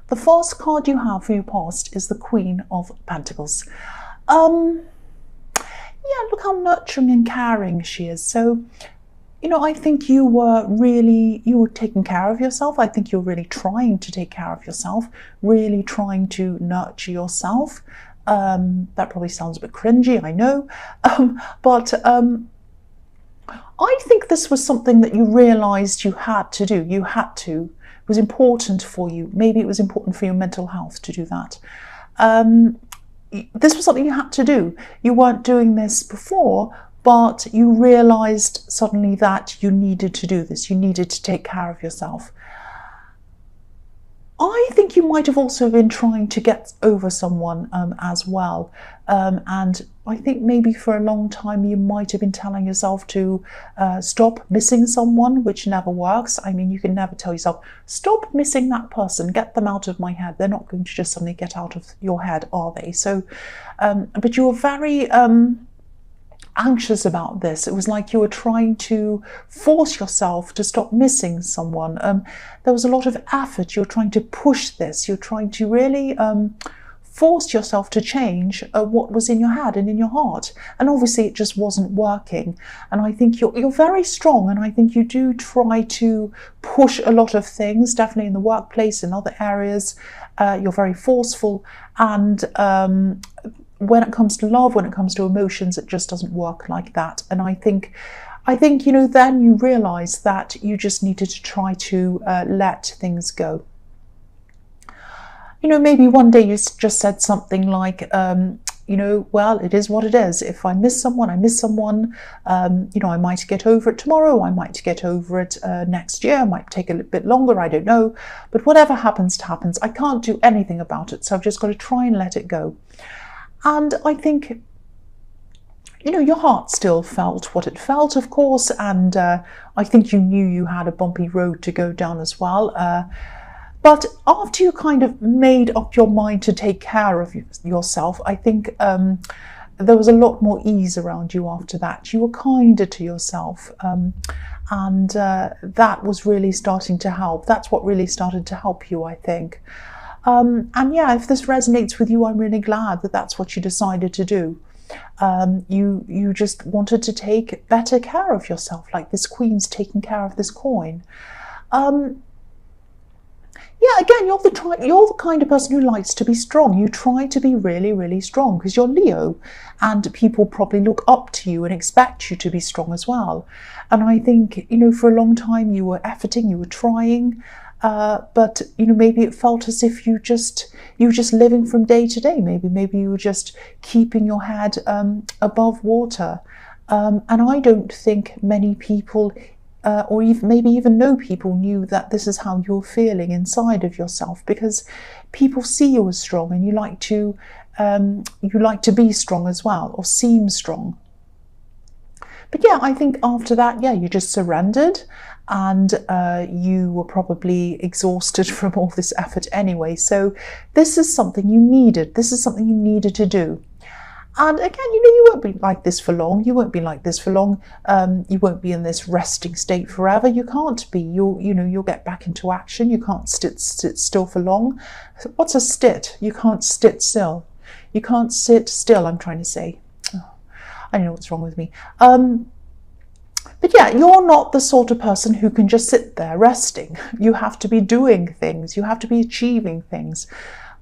The first card you have for your past is the Queen of Pentacles. Yeah, look how nurturing and caring she is. So, you know, I think you were taking care of yourself. I think you're really trying to take care of yourself, really trying to nurture yourself. That probably sounds a bit cringy, I know, but I think this was something that you realized you had to do. You had to. It was important for you. Maybe it was important for your mental health to do that. This was something you had to do. You weren't doing this before, but you realized suddenly that you needed to do this. You needed to take care of yourself. I think you might have also been trying to get over someone as well. And I think maybe for a long time you might have been telling yourself to stop missing someone, which never works. I mean, you can never tell yourself, stop missing that person, get them out of my head. They're not going to just suddenly get out of your head, are they? So, but you were very anxious about this. It was like you were trying to force yourself to stop missing someone. There was a lot of effort. You're trying to push this. You're trying to really force yourself to change what was in your head and in your heart. And obviously it just wasn't working. And I think you're very strong, and I think you do try to push a lot of things, definitely in the workplace, in other areas. You're very forceful, and when it comes to love, when it comes to emotions, it just doesn't work like that. And I think, you know, then you realize that you just needed to try to let things go. You know, maybe one day you just said something like, you know, well, it is what it is. If I miss someone, I miss someone. You know, I might get over it tomorrow. I might get over it next year. It might take a little bit longer. I don't know. But whatever happens, happens. I can't do anything about it. So I've just got to try and let it go. And I think, you know, your heart still felt what it felt, of course, and I think you knew you had a bumpy road to go down as well. But after you kind of made up your mind to take care of yourself, I think there was a lot more ease around you after that. You were kinder to yourself, and that was really starting to help. That's what really started to help you, I think. And yeah, if this resonates with you, I'm really glad that that's what you decided to do. You just wanted to take better care of yourself, like this queen's taking care of this coin. Yeah, again, you're the kind of person who likes to be strong. You try to be really, really strong because you're Leo, and people probably look up to you and expect you to be strong as well. And I think, you know, for a long time you were efforting, you were trying. But you know, maybe it felt as if you were just living from day to day. Maybe you were just keeping your head above water. And I don't think many people, or maybe even no people, knew that this is how you're feeling inside of yourself, because people see you as strong, and you like to be strong as well, or seem strong. But yeah, I think after that, yeah, you just surrendered, and you were probably exhausted from all this effort anyway. So this is something you needed. This is something you needed to do. And again, you know, you won't be like this for long. You won't be like this for long. You won't be in this resting state forever. You can't be. You'll get back into action. You can't sit still for long. What's a stit? You can't sit still. You can't sit still, I'm trying to say. Oh, I don't know what's wrong with me. But yeah, you're not the sort of person who can just sit there resting. You have to be doing things. You have to be achieving things.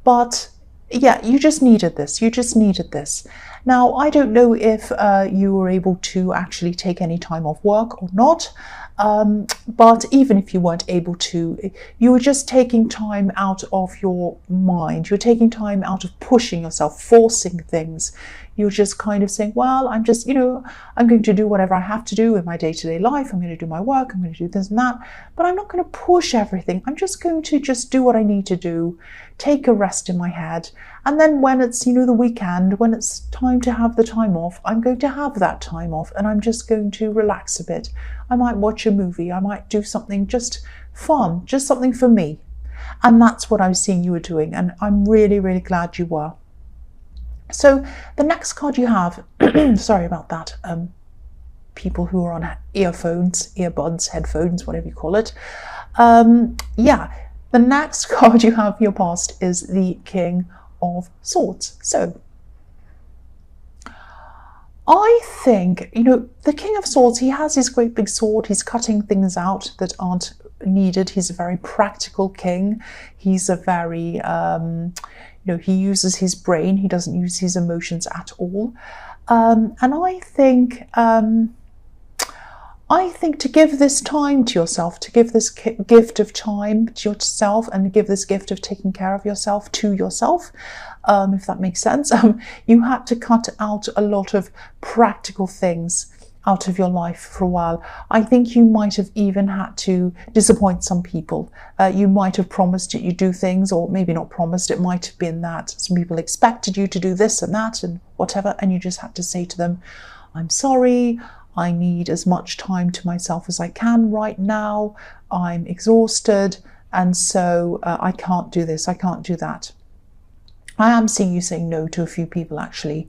But yeah, you just needed this. You just needed this. Now, I don't know if you were able to actually take any time off work or not. But even if you weren't able to, you were just taking time out of your mind. You're taking time out of pushing yourself, forcing things. You're just kind of saying, well, I'm just, I'm going to do whatever I have to do in my day-to-day life. I'm going to do my work. I'm going to do this and that. But I'm not going to push everything. I'm just going to just do what I need to do, take a rest in my head. And then when it's, the weekend, when it's time to have the time off, I'm going to have that time off, and I'm just going to relax a bit. I might watch a movie. I might do something just fun, just something for me. And that's what I was seeing you were doing. And I'm really, really glad you were. So the next card you have, sorry about that, people who are on earphones, earbuds, headphones, whatever you call it. Yeah, the next card you have for your past is the King of Swords. So I think, the King of Swords, he has his great big sword. He's cutting things out that aren't needed. He's a very practical king. He's a very, he uses his brain. He doesn't use his emotions at all. And I think to give this time to yourself, to give this gift of time to yourself, and give this gift of taking care of yourself to yourself, if that makes sense, you had to cut out a lot of practical things out of your life for a while. I think you might have even had to disappoint some people. You might have promised that you do things, or maybe not promised. It might have been that some people expected you to do this and that and whatever, and you just had to say to them, I'm sorry, I need as much time to myself as I can right now. I'm exhausted, and so I can't do this, I can't do that. I am seeing you saying no to a few people, actually.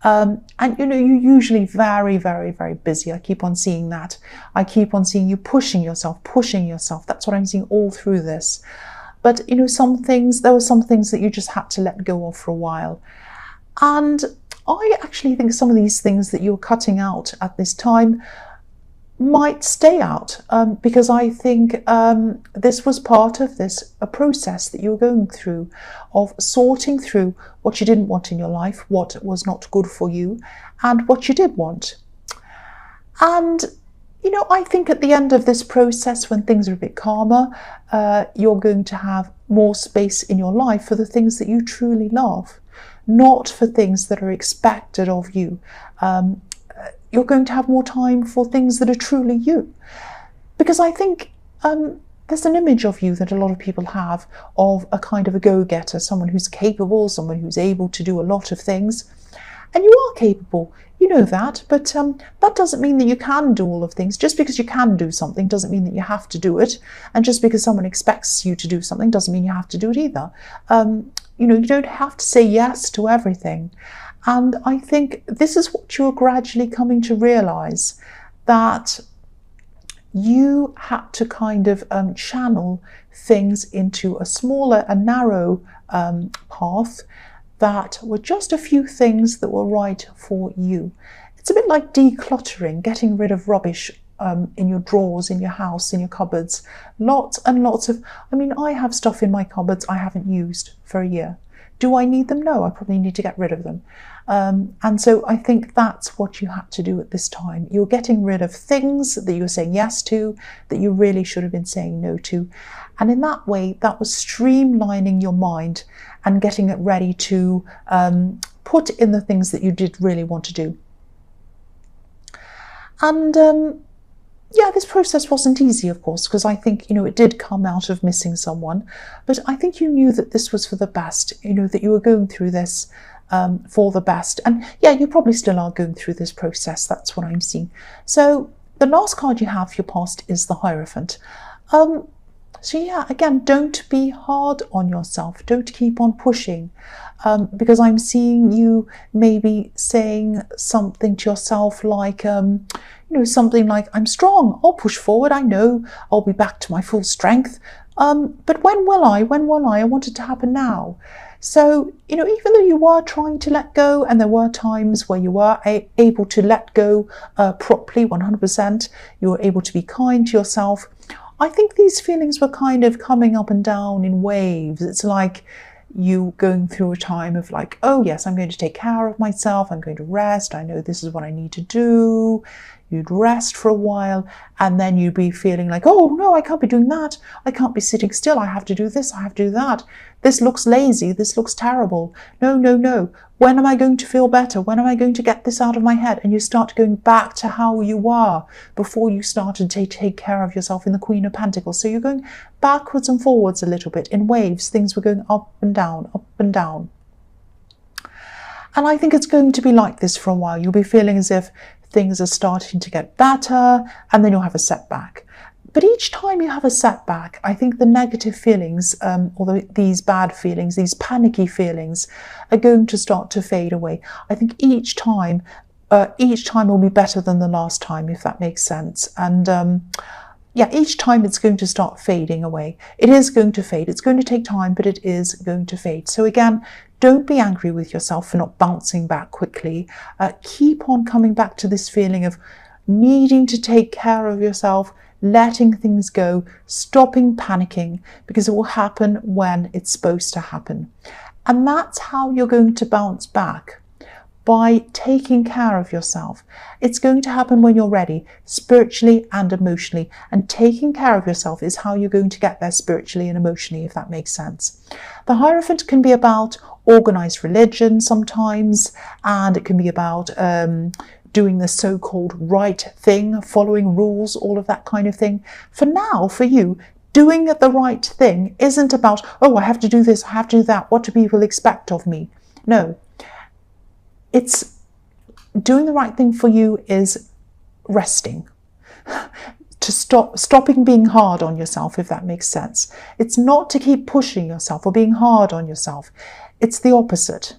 And you're usually very, very, very busy. I keep on seeing that. I keep on seeing you pushing yourself. That's what I'm seeing all through this. But, there were some things that you just had to let go of for a while. And I actually think some of these things that you're cutting out at this time might stay out, because I think this was part of a process that you were going through, of sorting through what you didn't want in your life, what was not good for you, and what you did want. And I think at the end of this process, when things are a bit calmer, you're going to have more space in your life for the things that you truly love, not for things that are expected of you. You're going to have more time for things that are truly you. Because I think there's an image of you that a lot of people have of a kind of a go-getter, someone who's capable, someone who's able to do a lot of things. And you are capable, you know that, but that doesn't mean that you can do all of things. Just because you can do something doesn't mean that you have to do it. And just because someone expects you to do something doesn't mean you have to do it either. You don't have to say yes to everything. And I think this is what you're gradually coming to realize, that you had to kind of channel things into a smaller and narrow path that were just a few things that were right for you. It's a bit like decluttering, getting rid of rubbish in your drawers, in your house, in your cupboards. Lots and lots of, I have stuff in my cupboards I haven't used for a year. Do I need them? No, I probably need to get rid of them. And so I think that's what you had to do at this time. You're getting rid of things that you were saying yes to, that you really should have been saying no to. And in that way, that was streamlining your mind and getting it ready to put in the things that you did really want to do. And this process wasn't easy, of course, because I think, it did come out of missing someone. But I think you knew that this was for the best, that you were going through this for the best. And you probably still are going through this process. That's what I'm seeing. So the last card you have for your past is the Hierophant. Again, don't be hard on yourself. Don't keep on pushing, because I'm seeing you maybe saying something to yourself like, something like, I'm strong, I'll push forward, I know I'll be back to my full strength. But when will I? When will I? I want it to happen now. So, even though you were trying to let go, and there were times where you were able to let go properly, 100%, you were able to be kind to yourself, I think these feelings were kind of coming up and down in waves. It's like you going through a time of like, oh yes, I'm going to take care of myself, I'm going to rest, I know this is what I need to do. You'd rest for a while, and then you'd be feeling like, oh no, I can't be doing that. I can't be sitting still. I have to do this. I have to do that. This looks lazy. This looks terrible. No, no, no. When am I going to feel better? When am I going to get this out of my head? And you start going back to how you were before you started to take care of yourself in the Queen of Pentacles. So you're going backwards and forwards a little bit in waves. Things were going up and down, up and down. And I think it's going to be like this for a while. You'll be feeling as if things are starting to get better, and then you'll have a setback. But each time you have a setback, I think the negative feelings, these bad feelings, these panicky feelings, are going to start to fade away. I think each time will be better than the last time, if that makes sense. And yeah, each time it's going to start fading away. It is going to fade. It's going to take time, but it is going to fade. So again, don't be angry with yourself for not bouncing back quickly. Keep on coming back to this feeling of needing to take care of yourself, letting things go, stopping panicking, because it will happen when it's supposed to happen. And that's how you're going to bounce back, by taking care of yourself. It's going to happen when you're ready, spiritually and emotionally. And taking care of yourself is how you're going to get there spiritually and emotionally, if that makes sense. The Hierophant can be about organized religion sometimes, and it can be about doing the so-called right thing, following rules, all of that kind of thing. For now, for you, doing the right thing isn't about, oh, I have to do this, I have to do that, what do people expect of me? No. It's doing the right thing for you is resting, to stopping being hard on yourself, if that makes sense. It's not to keep pushing yourself or being hard on yourself. It's the opposite.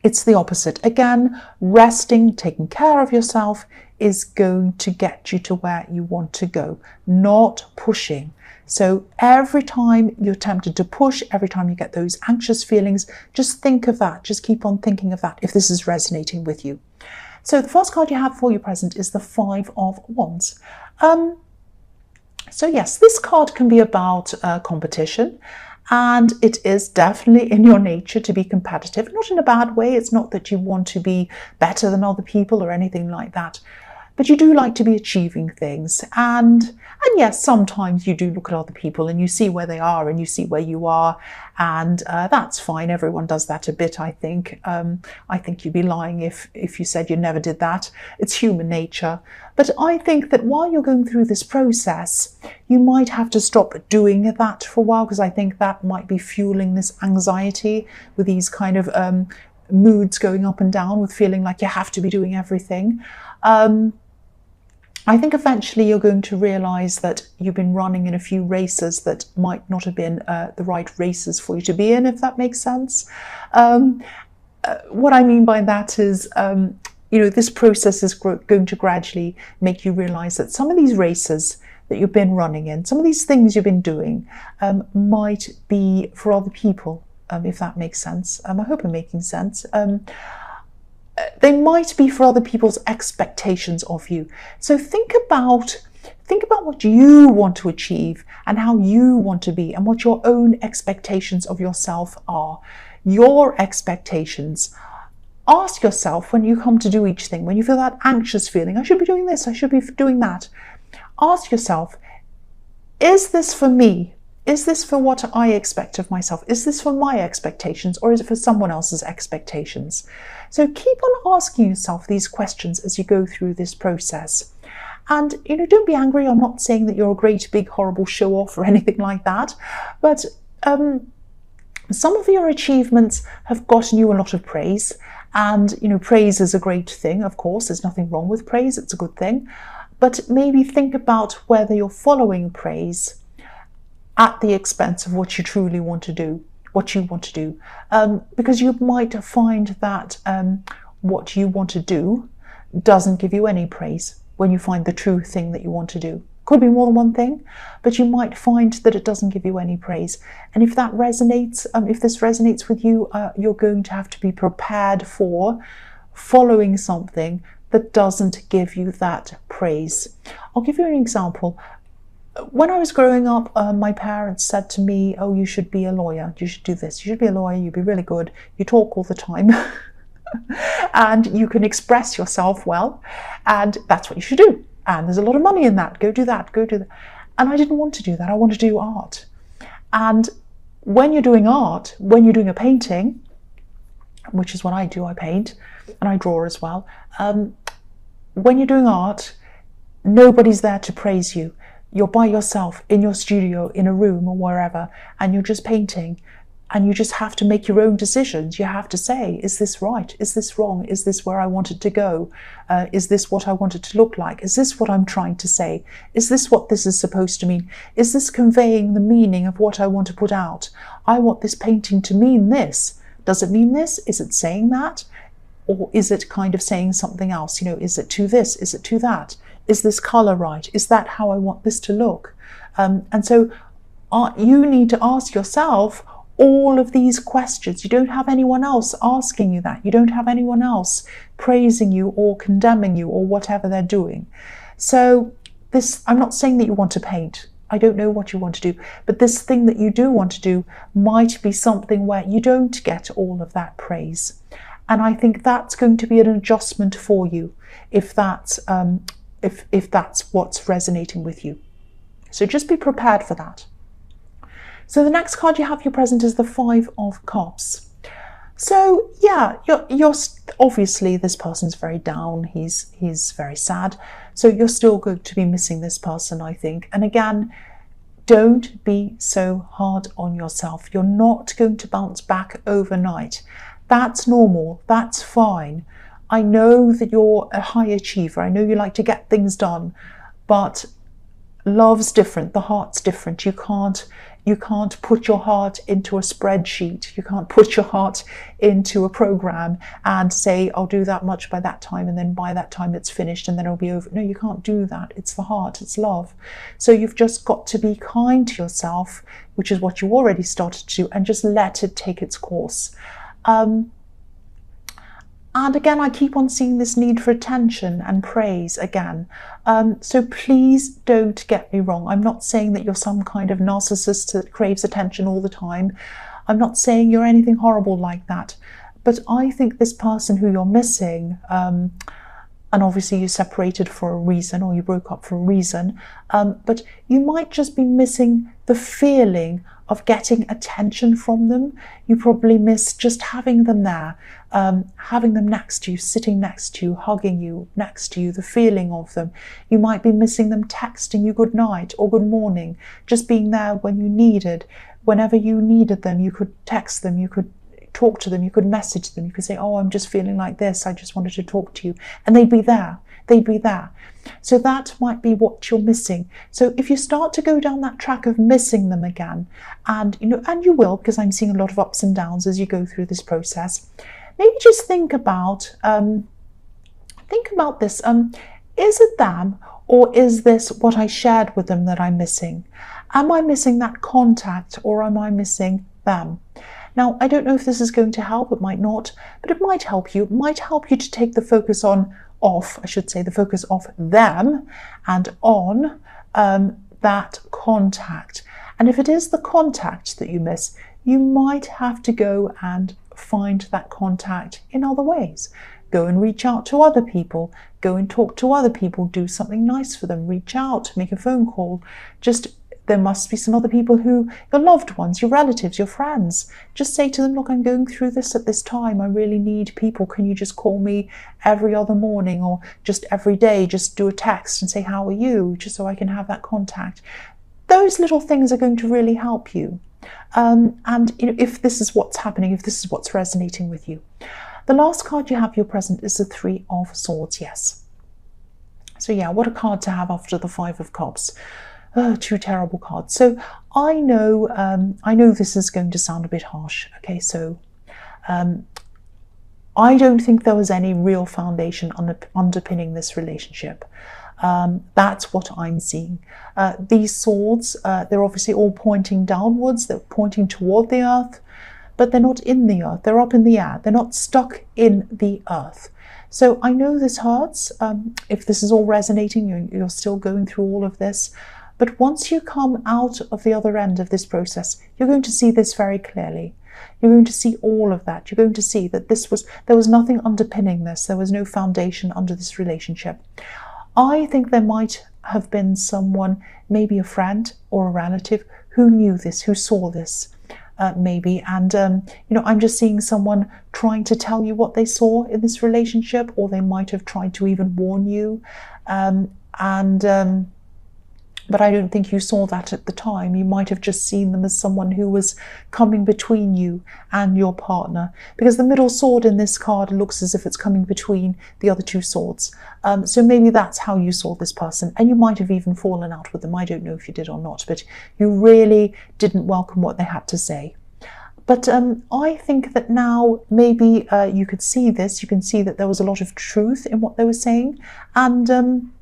It's the opposite. Again, resting, taking care of yourself is going to get you to where you want to go, not pushing. So every time you're tempted to push, every time you get those anxious feelings, just think of that. Just keep on thinking of that if this is resonating with you. So the first card you have for your present is the Five of Wands. So yes, this card can be about competition, and it is definitely in your nature to be competitive, not in a bad way. It's not that you want to be better than other people or anything like that. But you do like to be achieving things. And yes, sometimes you do look at other people and you see where they are and you see where you are. And that's fine. Everyone does that a bit, I think. I think you'd be lying if you said you never did that. It's human nature. But I think that while you're going through this process, you might have to stop doing that for a while, because I think that might be fueling this anxiety with these kind of moods going up and down, with feeling like you have to be doing everything. I think eventually you're going to realize that you've been running in a few races that might not have been the right races for you to be in, if that makes sense. What I mean by that is, this process is going to gradually make you realize that some of these races that you've been running in, some of these things you've been doing, might be for other people, if that makes sense. I hope I'm making sense. They might be for other people's expectations of you. So think about what you want to achieve and how you want to be, and what your own expectations of yourself are. Your expectations. Ask yourself, when you come to do each thing, when you feel that anxious feeling, I should be doing this, I should be doing that. Ask yourself, is this for me? Is this for what I expect of myself? Is this for my expectations, or is it for someone else's expectations? So keep on asking yourself these questions as you go through this process. And, don't be angry. I'm not saying that you're a great, big, horrible show-off or anything like that. But some of your achievements have gotten you a lot of praise. And, praise is a great thing, of course. There's nothing wrong with praise. It's a good thing. But maybe think about whether you're following praise at the expense of what you truly want to do, because you might find that what you want to do doesn't give you any praise when you find the true thing that you want to do. Could be more than one thing, but you might find that it doesn't give you any praise. And if that resonates, if this resonates with you, you're going to have to be prepared for following something that doesn't give you that praise. I'll give you an example. When I was growing up, my parents said to me, oh, you should be a lawyer. You should do this. You should be a lawyer. You'd be really good. You talk all the time. And you can express yourself well. And that's what you should do. And there's a lot of money in that. Go do that. Go do that. And I didn't want to do that. I want to do art. And when you're doing art, when you're doing a painting, which is what I do, I paint and I draw as well. When you're doing art, nobody's there to praise you. You're by yourself in your studio, in a room or wherever, and you're just painting, and you just have to make your own decisions. You have to say, is this right? Is this wrong? Is this where I want it to go? Is this what I want it to look like? Is this what I'm trying to say? Is this what this is supposed to mean? Is this conveying the meaning of what I want to put out? I want this painting to mean this. Does it mean this? Is it saying that? Or is it kind of saying something else? Is it to this? Is it to that? Is this color right? Is that how I want this to look? And so you need to ask yourself all of these questions. You don't have anyone else asking you that. You don't have anyone else praising you or condemning you or whatever they're doing. So I'm not saying that you want to paint. I don't know what you want to do, but this thing that you do want to do might be something where you don't get all of that praise. And I think that's going to be an adjustment for you if that's what's resonating with you. So just be prepared for that. So the next card you have your present is the Five of Cups. So yeah, you're obviously, this person's very down. He's very sad. So you're still going to be missing this person, I think. And again, don't be so hard on yourself. You're not going to bounce back overnight. That's normal. That's fine. I know that you're a high achiever. I know you like to get things done, but love's different. The heart's different. You can't put your heart into a spreadsheet. You can't put your heart into a program and say, I'll do that much by that time, and then by that time it's finished and then it'll be over. No, you can't do that. It's the heart, it's love. So you've just got to be kind to yourself, which is what you already started to do, and just let it take its course. And again, I keep on seeing this need for attention and praise again. So please don't get me wrong. I'm not saying that you're some kind of narcissist that craves attention all the time. I'm not saying you're anything horrible like that. But I think this person who you're missing, and obviously you separated for a reason, or you broke up for a reason, but you might just be missing the feeling of getting attention from them. You probably miss just having them there, having them next to you, sitting next to you, hugging you, next to you, the feeling of them. You might be missing them texting you good night or good morning, just being there when you needed. Whenever you needed them, you could text them, you could talk to them, you could message them, you could say, oh, I'm just feeling like this, I just wanted to talk to you. And they'd be there. They'd be there. So that might be what you're missing. So if you start to go down that track of missing them again, and you will, because I'm seeing a lot of ups and downs as you go through this process, maybe just think about this. Is it them, or is this what I shared with them that I'm missing? Am I missing that contact, or am I missing them? Now, I don't know if this is going to help. It might not, but it might help you. It might help you to take the focus the focus off them and on that contact. And if it is the contact that you miss, you might have to go and find that contact in other ways. Go and reach out to other people. Go and talk to other people. Do something nice for them. Reach out. Make a phone call. There must be some other people your loved ones, your relatives, your friends. Just say to them, look, I'm going through this at this time. I really need people. Can you just call me every other morning, or just every day? Just do a text and say, how are you? Just so I can have that contact. Those little things are going to really help you. And if this is what's happening, if this is what's resonating with you. The last card you have your present is the Three of Swords. Yes. So yeah, what a card to have after the Five of Cups. Oh, two terrible cards. So I know this is going to sound a bit harsh. Okay, so I don't think there was any real foundation underpinning this relationship. That's what I'm seeing. These swords, they're obviously all pointing downwards. They're pointing toward the earth, but they're not in the earth. They're up in the air. They're not stuck in the earth. So I know this hurts. If this is all resonating, you're still going through all of this. But once you come out of the other end of this process, you're going to see this very clearly. You're going to see all of that. You're going to see that there was nothing underpinning this. There was no foundation under this relationship. I think there might have been someone, maybe a friend or a relative, who knew this, who saw this, maybe. And, I'm just seeing someone trying to tell you what they saw in this relationship, or they might have tried to even warn you. But I don't think you saw that at the time. You might have just seen them as someone who was coming between you and your partner, because the middle sword in this card looks as if it's coming between the other two swords. So maybe that's how you saw this person, and you might have even fallen out with them. I don't know if you did or not, but you really didn't welcome what they had to say. But I think that now maybe you could see this. You can see that there was a lot of truth in what they were saying, and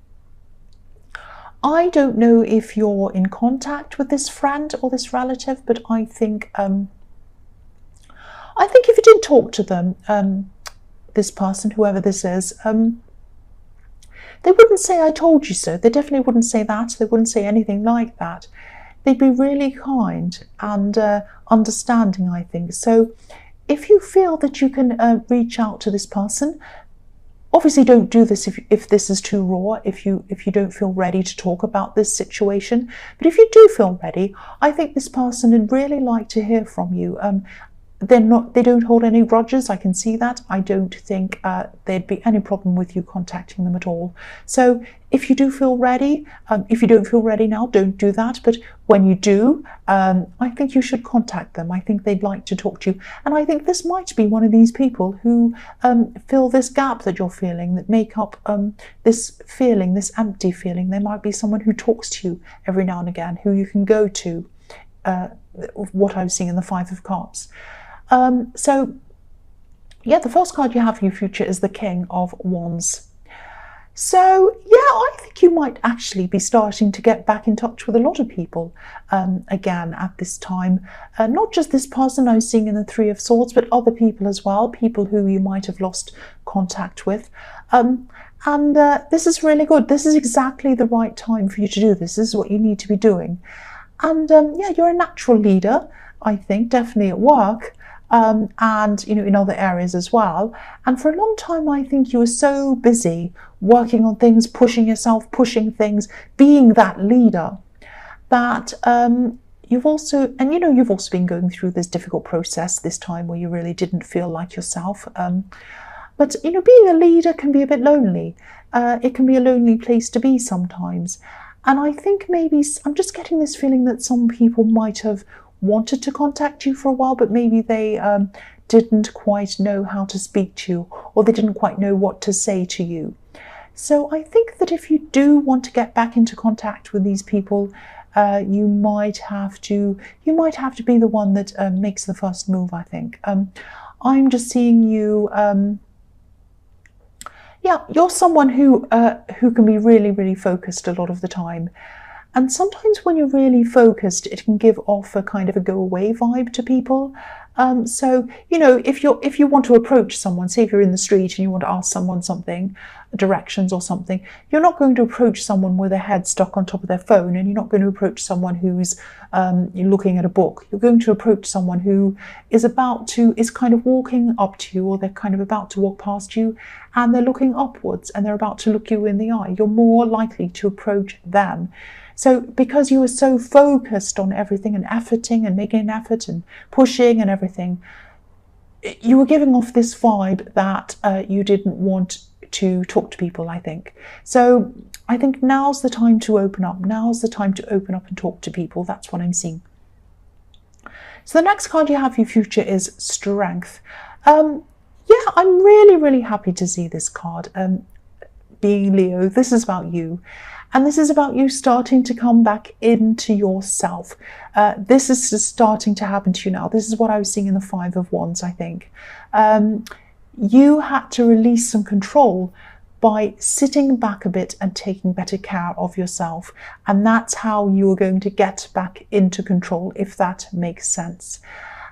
I don't know if you're in contact with this friend or this relative, but I think if you did talk to them, this person, whoever this is, they wouldn't say "I told you so." They definitely wouldn't say that. They wouldn't say anything like that. They'd be really kind and understanding, I think. So if you feel that you can reach out to this person, obviously don't do this if this is too raw, if you don't feel ready to talk about this situation. But if you do feel ready, I think this person would really like to hear from you. They don't hold any grudges, I can see that. I don't think there'd be any problem with you contacting them at all. So if you do feel ready, if you don't feel ready now, don't do that. But when you do, I think you should contact them. I think they'd like to talk to you. And I think this might be one of these people who fill this gap that you're feeling, that make up this feeling, this empty feeling. There might be someone who talks to you every now and again, who you can go to, what I was seeing in the Five of Cups. So, yeah, the first card you have for your future is the King of Wands. So, yeah, I think you might actually be starting to get back in touch with a lot of people again at this time. Not just this person I was seeing in the Three of Swords, but other people as well, people who you might have lost contact with. This is really good. This is exactly the right time for you to do this. This is what you need to be doing. And yeah, you're a natural leader, I think, definitely at work. And in other areas as well. And for a long time, I think you were so busy working on things, pushing yourself, pushing things, being that leader, that you've also been going through this difficult process this time where you really didn't feel like yourself. But being a leader can be a bit lonely. It can be a lonely place to be sometimes. And I think maybe I'm just getting this feeling that some people might have wanted to contact you for a while, but maybe they didn't quite know how to speak to you, or they didn't quite know what to say to you. So I think that if you do want to get back into contact with these people, you might have to be the one that makes the first move, I think. I'm just seeing you, yeah, you're someone who can be really, really focused a lot of the time. And sometimes when you're really focused, it can give off a kind of a go-away vibe to people. So, if you want to approach someone, say if you're in the street and you want to ask someone something, directions or something, you're not going to approach someone with their head stuck on top of their phone, and you're not going to approach someone who's looking at a book. You're going to approach someone who is kind of walking up to you, or they're kind of about to walk past you, and they're looking upwards and they're about to look you in the eye. You're more likely to approach them. So because you were so focused on everything and efforting and making an effort and pushing and everything, you were giving off this vibe that you didn't want to talk to people, I think. So I think now's the time to open up. Now's the time to open up and talk to people. That's what I'm seeing. So the next card you have for your future is Strength. Yeah, I'm really, really happy to see this card. Being Leo, this is about you. And this is about you starting to come back into yourself. This is just starting to happen to you now. This is what I was seeing in the Five of Wands, I think. You had to release some control by sitting back a bit and taking better care of yourself. And that's how you are going to get back into control, if that makes sense.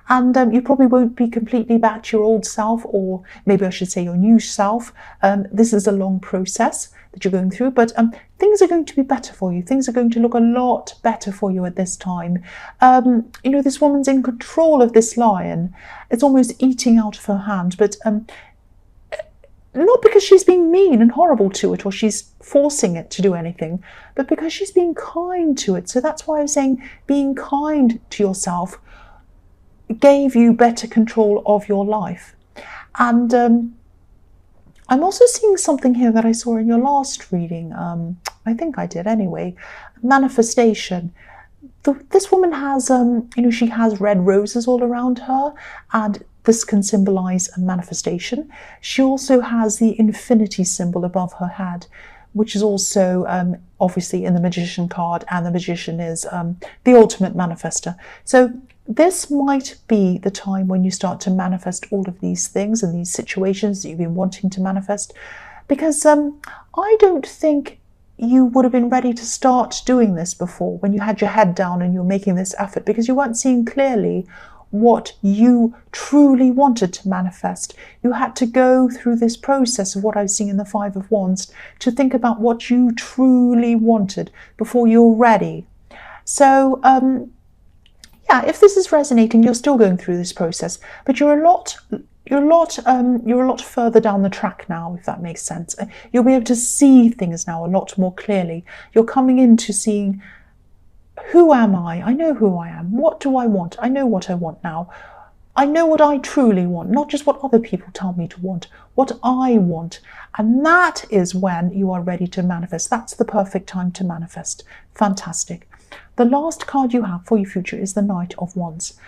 And you probably won't be completely back to your old self, or maybe I should say your new self. This is a long process that you're going through, but things are going to be better for you. Things are going to look a lot better for you at this time. This woman's in control of this lion. It's almost eating out of her hand, but not because she's being mean and horrible to it, or she's forcing it to do anything, but because she's being kind to it. So that's why I was saying being kind to yourself gave you better control of your life. And I'm also seeing something here that I saw in your last reading. I think I did anyway. Manifestation. This woman has, she has red roses all around her, and this can symbolize a manifestation. She also has the infinity symbol above her head, which is also obviously in the Magician card, and the Magician is the ultimate manifester. So this might be the time when you start to manifest all of these things and these situations that you've been wanting to manifest, because I don't think you would have been ready to start doing this before, when you had your head down and you're making this effort, because you weren't seeing clearly what you truly wanted to manifest. You had to go through this process of what I was seeing in the Five of Wands to think about what you truly wanted before you're ready. So, yeah, if this is resonating, you're still going through this process, but you're a lot further down the track now, if that makes sense. You'll be able to see things now a lot more clearly. You're coming into seeing, who am I? I know who I am. What do I want? I know what I want now. I know what I truly want, not just what other people tell me to want, what I want. And that is when you are ready to manifest. That's the perfect time to manifest. Fantastic. The last card you have for your future is the Knight of Wands.